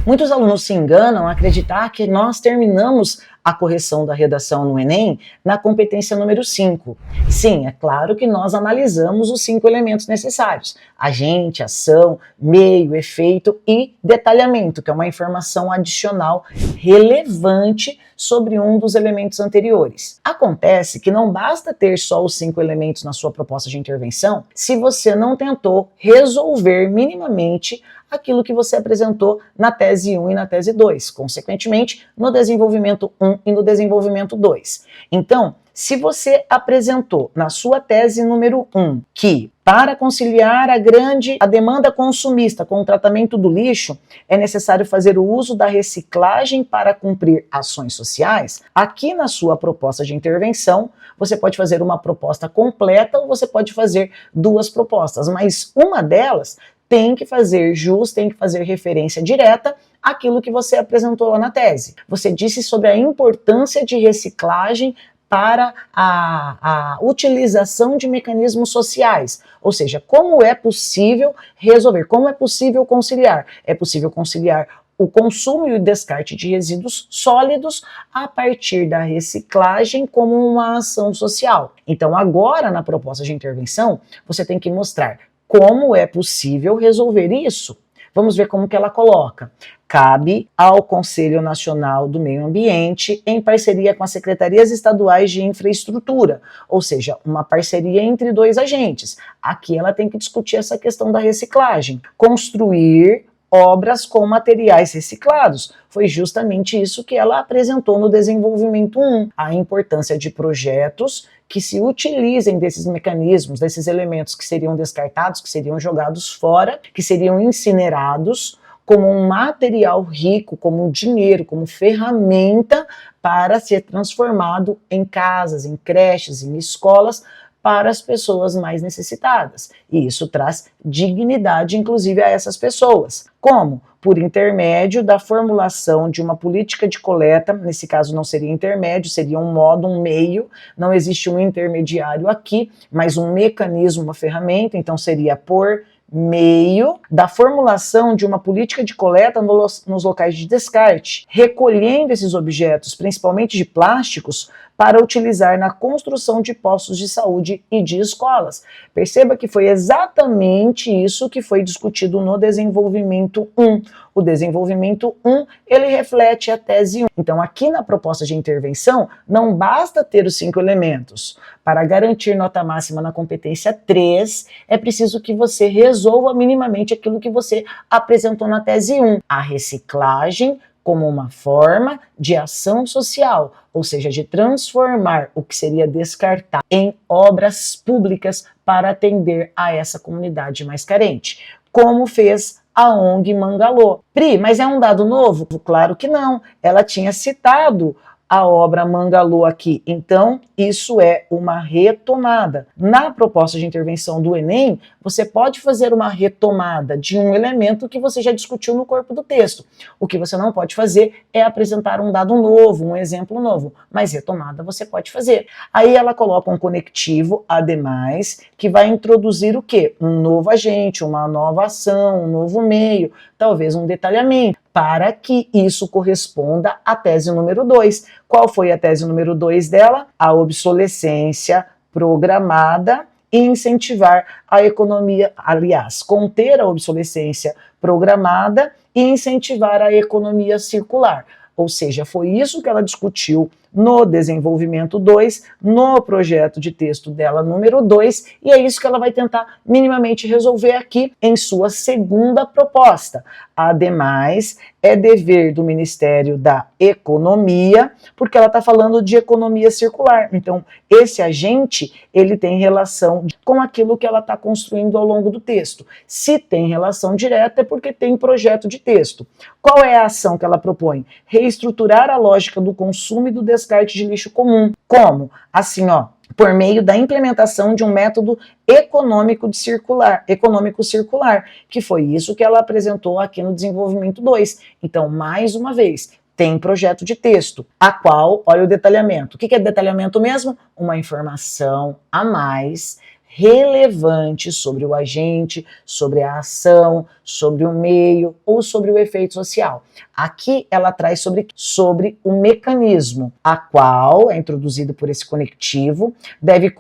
Muitos alunos se enganam a acreditar que nós terminamos a correção da redação no Enem na competência número 5. Sim, é claro que nós analisamos os 5 elementos necessários: agente, ação, meio, efeito e detalhamento, que é uma informação adicional relevante sobre um dos elementos anteriores. Acontece que não basta ter só os 5 elementos na sua proposta de intervenção se você não tentou resolver minimamente aquilo que você apresentou na tese 1 e na tese 2, consequentemente, no desenvolvimento 1 e no desenvolvimento 2. Então, se você apresentou na sua tese número 1 que para conciliar a demanda consumista com o tratamento do lixo, é necessário fazer o uso da reciclagem para cumprir ações sociais, aqui na sua proposta de intervenção, você pode fazer uma proposta completa ou você pode fazer 2 propostas, mas uma delas tem que fazer jus, tem que fazer referência direta àquilo que você apresentou lá na tese. Você disse sobre a importância de reciclagem para a utilização de mecanismos sociais, ou seja, como é possível resolver, como é possível conciliar. É possível conciliar o consumo e o descarte de resíduos sólidos a partir da reciclagem como uma ação social. Então, agora, na proposta de intervenção, você tem que mostrar como é possível resolver isso. Vamos ver como que ela coloca. Cabe ao Conselho Nacional do Meio Ambiente, em parceria com as secretarias estaduais de infraestrutura, ou seja, uma parceria entre 2 agentes. Aqui ela tem que discutir essa questão da reciclagem. Construir obras com materiais reciclados. Foi justamente isso que ela apresentou no desenvolvimento 1, a importância de projetos que se utilizem desses mecanismos, desses elementos que seriam descartados, que seriam jogados fora, que seriam incinerados, como um material rico, como um dinheiro, como ferramenta para ser transformado em casas, em creches, em escolas, para as pessoas mais necessitadas. E isso traz dignidade, inclusive, a essas pessoas. Como? Por intermédio da formulação de uma política de coleta, nesse caso não seria intermédio, seria um modo, um meio, não existe um intermediário aqui, mas um mecanismo, uma ferramenta, então seria por meio da formulação de uma política de coleta nos locais de descarte, recolhendo esses objetos, principalmente de plásticos, para utilizar na construção de postos de saúde e de escolas. Perceba que foi exatamente isso que foi discutido no desenvolvimento 1. O desenvolvimento 1, ele reflete a tese 1. Então, aqui na proposta de intervenção, não basta ter os 5 elementos. Para garantir nota máxima na competência 3, é preciso que você resolva minimamente aquilo que você apresentou na tese 1. A reciclagem como uma forma de ação social, ou seja, de transformar o que seria descartar em obras públicas para atender a essa comunidade mais carente, como fez a ONG Mangalô. Pri, mas é um dado novo? Claro que não, ela tinha citado a obra Mangalô aqui, então isso é uma retomada. Na proposta de intervenção do Enem, você pode fazer uma retomada de um elemento que você já discutiu no corpo do texto. O que você não pode fazer é apresentar um dado novo, um exemplo novo, mas retomada você pode fazer. Aí ela coloca um conectivo, ademais, que vai introduzir o quê? Um novo agente, uma nova ação, um novo meio, talvez um detalhamento, para que isso corresponda à tese número 2. Qual foi a tese número 2 dela? A obsolescência programada e incentivar a economia, aliás, conter a obsolescência programada e incentivar a economia circular. Ou seja, foi isso que ela discutiu no desenvolvimento 2, no projeto de texto dela número 2, e é isso que ela vai tentar minimamente resolver aqui em sua segunda proposta. Ademais, é dever do Ministério da Economia, porque ela está falando de economia circular. Então, esse agente, ele tem relação com aquilo que ela está construindo ao longo do texto. Se tem relação direta, é porque tem projeto de texto. Qual é a ação que ela propõe? Reestruturar a lógica do consumo e do descarte de lixo comum. Como? Assim, ó, por meio da implementação de um método econômico circular, que foi isso que ela apresentou aqui no desenvolvimento 2. Então, mais uma vez, tem projeto de texto, a qual, olha o detalhamento. O que é detalhamento mesmo? Uma informação a mais relevante sobre o agente, sobre a ação, sobre o meio ou sobre o efeito social. Aqui ela traz sobre o mecanismo, a qual é introduzido por esse conectivo, deve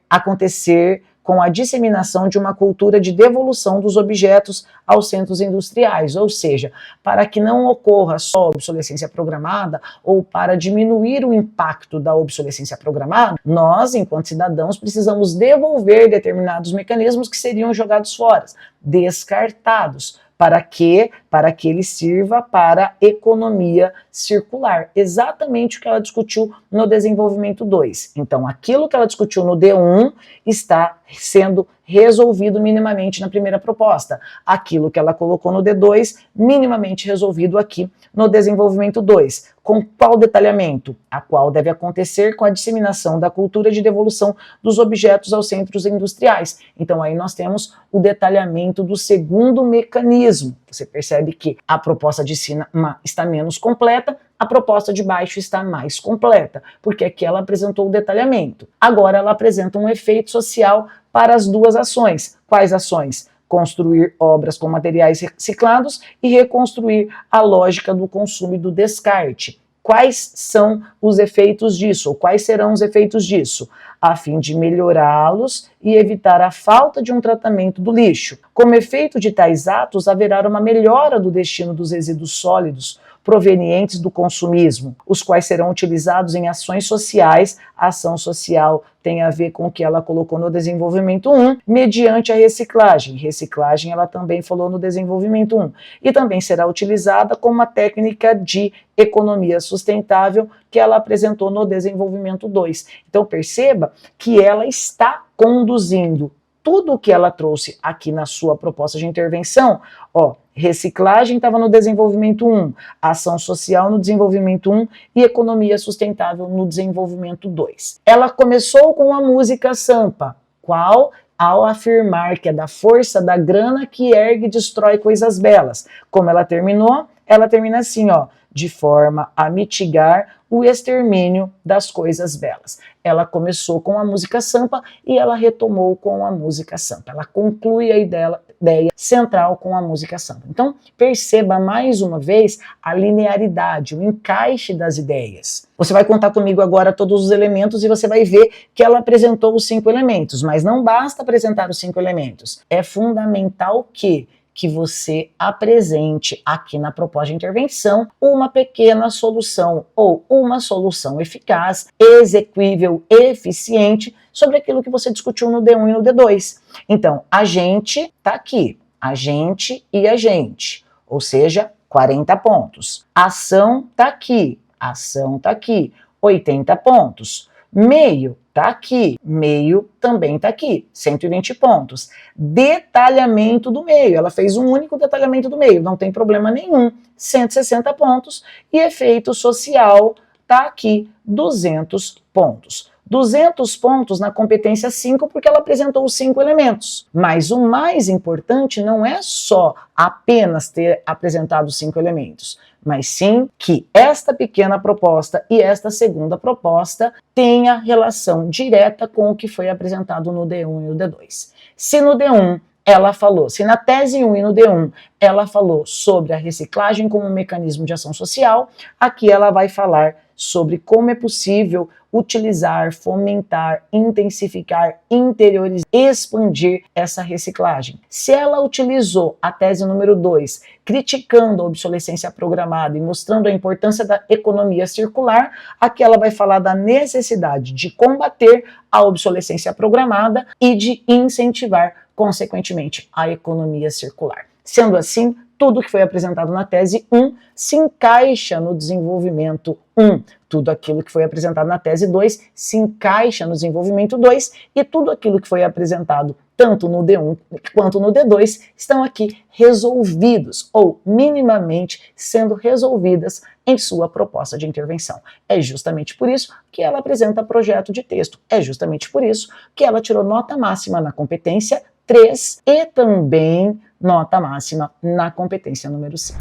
acontecer com a disseminação de uma cultura de devolução dos objetos aos centros industriais, ou seja, para que não ocorra só obsolescência programada ou para diminuir o impacto da obsolescência programada, nós, enquanto cidadãos, precisamos devolver determinados mecanismos que seriam jogados fora, descartados. Para quê? Para que ele sirva para a economia circular. Exatamente o que ela discutiu no desenvolvimento 2. Então, aquilo que ela discutiu no D1 está sendo resolvido minimamente na primeira proposta. Aquilo que ela colocou no D2, minimamente resolvido aqui no desenvolvimento 2. Com qual detalhamento? A qual deve acontecer com a disseminação da cultura de devolução dos objetos aos centros industriais. Então aí nós temos o detalhamento do segundo mecanismo. Você percebe que a proposta de cima está menos completa, a proposta de baixo está mais completa, porque aqui ela apresentou o detalhamento. Agora ela apresenta um efeito social para as duas ações. Quais ações? Construir obras com materiais reciclados e reconstruir a lógica do consumo e do descarte. Quais são os efeitos disso, ou quais serão os efeitos disso? A fim de melhorá-los e evitar a falta de um tratamento do lixo. Como efeito de tais atos, haverá uma melhora do destino dos resíduos sólidos provenientes do consumismo, os quais serão utilizados em ações sociais. A ação social tem a ver com o que ela colocou no desenvolvimento 1, mediante a reciclagem. Reciclagem ela também falou no desenvolvimento 1. E também será utilizada como uma técnica de economia sustentável que ela apresentou no desenvolvimento 2. Então perceba que ela está conduzindo tudo o que ela trouxe aqui na sua proposta de intervenção. Reciclagem estava no desenvolvimento 1, ação social no desenvolvimento 1 e economia sustentável no desenvolvimento 2. Ela começou com a música Sampa, qual ao afirmar que é da força da grana que ergue e destrói coisas belas. Como ela termina assim, de forma a mitigar o extermínio das coisas belas. Ela começou com a música Sampa e ela retomou com a música Sampa. Ela conclui a ideia central com a música Sampa. Então, perceba mais uma vez a linearidade, o encaixe das ideias. Você vai contar comigo agora todos os elementos e você vai ver que ela apresentou os 5 elementos, mas não basta apresentar os 5 elementos. É fundamental que você apresente aqui na proposta de intervenção uma pequena solução ou uma solução eficaz, exequível, eficiente sobre aquilo que você discutiu no D1 e no D2. Então, agente está aqui, agente e agente, ou seja, 40 pontos. Ação está aqui, 80 pontos. Meio está aqui, meio também está aqui, 120 pontos. Detalhamento do meio, ela fez um único detalhamento do meio, não tem problema nenhum, 160 pontos. E efeito social está aqui, 200 pontos. 200 pontos na competência 5, porque ela apresentou os 5 elementos. Mas o mais importante não é só apenas ter apresentado os 5 elementos, mas sim que esta pequena proposta e esta segunda proposta tenha relação direta com o que foi apresentado no D1 e no D2. Se no D1 ela falou, se na tese 1 e no D1 ela falou sobre a reciclagem como um mecanismo de ação social, aqui ela vai falar sobre como é possível utilizar, fomentar, intensificar, interiorizar, expandir essa reciclagem. Se ela utilizou a tese número 2, criticando a obsolescência programada e mostrando a importância da economia circular, aqui ela vai falar da necessidade de combater a obsolescência programada e de incentivar, consequentemente, a economia circular. Sendo assim, tudo que foi apresentado na tese 1 se encaixa no desenvolvimento 1. Tudo aquilo que foi apresentado na tese 2 se encaixa no desenvolvimento 2 e tudo aquilo que foi apresentado tanto no D1 quanto no D2 estão aqui resolvidos ou minimamente sendo resolvidas em sua proposta de intervenção. É justamente por isso que ela apresenta projeto de texto. É justamente por isso que ela tirou nota máxima na competência 3 e também nota máxima na competência número 5.